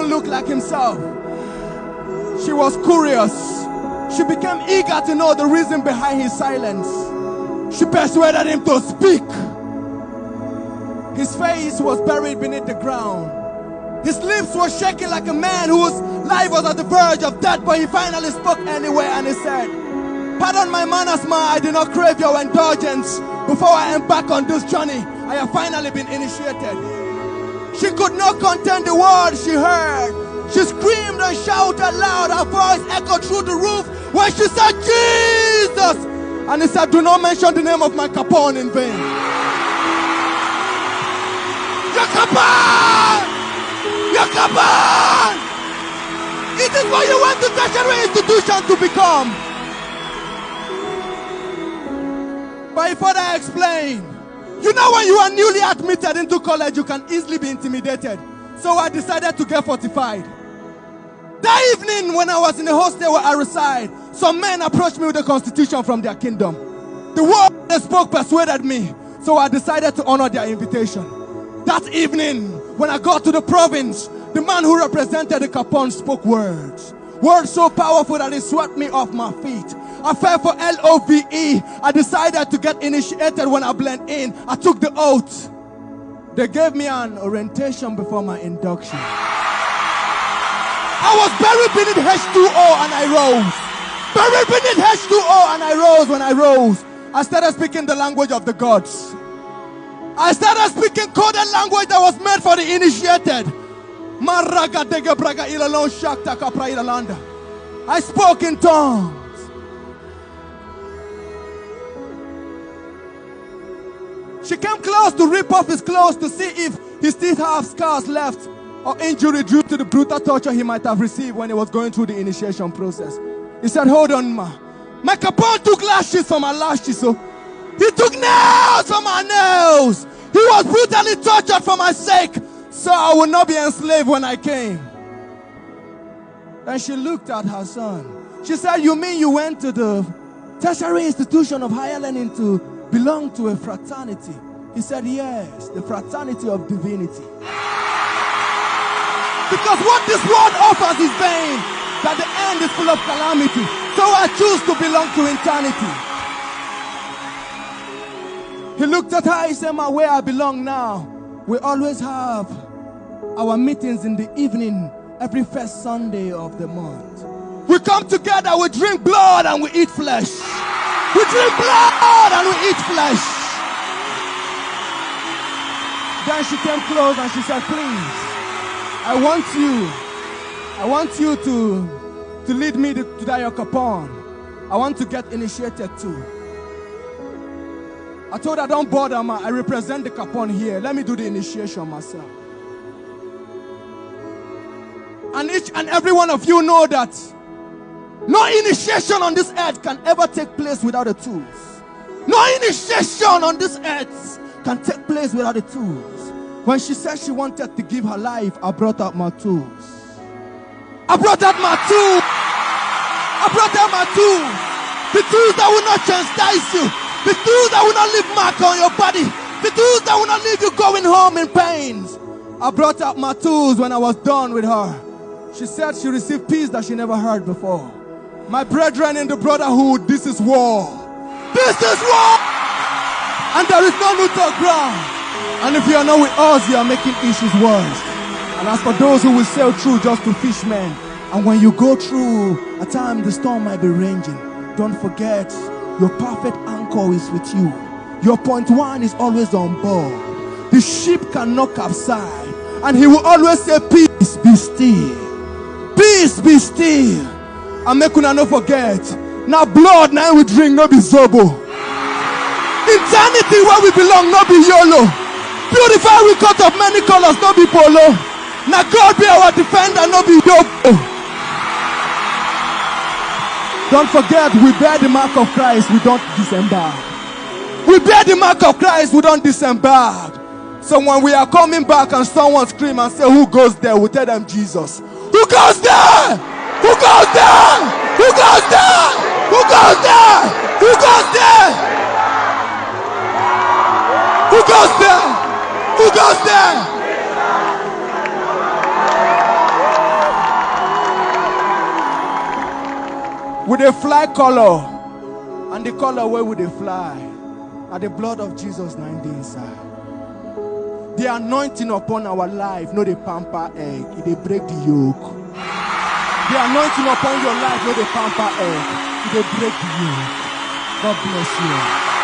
don't look like himself. She was curious. She became eager to know the reason behind his silence. She persuaded him to speak. His face was buried beneath the ground. His lips were shaking like a man whose life was at the verge of death, but he finally spoke anyway, and he said, "Pardon my manners, ma, I did not crave your indulgence. Before I embark on this journey, I have finally been initiated." She could not contain the words she heard. She screamed and shouted loud. Her voice echoed through the roof when she said, "Jesus!" And he said, "Do not mention the name of my Capone in vain." Your Capone! Your Capone! It is what you went to tertiary institution to become. But he further explained, you know, when you are newly admitted into college, you can easily be intimidated. So I decided to get fortified. That evening, when I was in the hostel where I reside, some men approached me with a constitution from their kingdom. The word they spoke persuaded me, so I decided to honor their invitation. That evening, when I got to the province, the man who represented the Capone spoke words. Words so powerful that it swept me off my feet. I fell for LOVE. I decided to get initiated when I blend in. I took the oath. They gave me an orientation before my induction. I was buried beneath H2O and I rose. Buried beneath H2O and I rose. When I rose, I started speaking the language of the gods. I started speaking coded language that was meant for the initiated. I spoke in tongues. She came close to rip off his clothes to see if he still have scars left or injury due to the brutal torture he might have received when he was going through the initiation process. He said, "Hold on, ma. My Capone took lashes from my lashes, so he took nails from my nails. He was brutally tortured for my sake, so I would not be enslaved when I came." Then she looked at her son. She said, "You mean you went to the tertiary institution of higher learning to belong to a fraternity?" He said, "Yes, the fraternity of divinity. Because what this world offers is vain, that the end is full of calamity. So I choose to belong to eternity." He looked at her, he said, "Ma, where I belong now, we always have our meetings in the evening every first Sunday of the month. We come together, we drink blood and we eat flesh. We drink blood and we eat flesh." Then she came close and she said, "Please, I want you to lead me to that Capone. I want to get initiated too." I told her, "Don't bother, ma. I represent the Capone here. Let me do the initiation myself." And each and every one of you know that no initiation on this earth can ever take place without the tools. No initiation on this earth can take place without the tools. When she said she wanted to give her life, I brought out my tools. I brought out my tools. I brought out my tools. The tools that will not chastise you. The tools that will not leave mark on your body. The tools that will not leave you going home in pains. I brought out my tools when I was done with her. She said she received peace that she never heard before. My brethren in the brotherhood, this is war. This is war! And there is no neutral ground. And if you are not with us, you are making issues worse. And as for those who will sail through just to fish men, and when you go through a time the storm might be raging, don't forget your perfect anchor is with you. Your point one is always on board. The ship cannot capsize, and he will always say, "Peace, be still. Peace, be still." And make una no forget, now blood now we drink, no be zobo. Eternity where we belong, no be YOLO. Beautiful we cut of many colors, no be polo. Now God be our defender, no be yobo. Don't forget, we bear the mark of Christ, we don't disembark. We bear the mark of Christ, we don't disembark. So when we are coming back and someone scream and say, "Who goes there?" we tell them, "Jesus." Who goes there? Who goes there? Who goes there? Who goes there? Who goes there? Who goes there? Who goes there? with a fly color, and the color where would they fly? At the blood of Jesus 9 days inside. The anointing upon our life, no the pamper egg, it they break the yoke. The anointing upon your life, no the pamper egg, it they break the yoke. God bless you.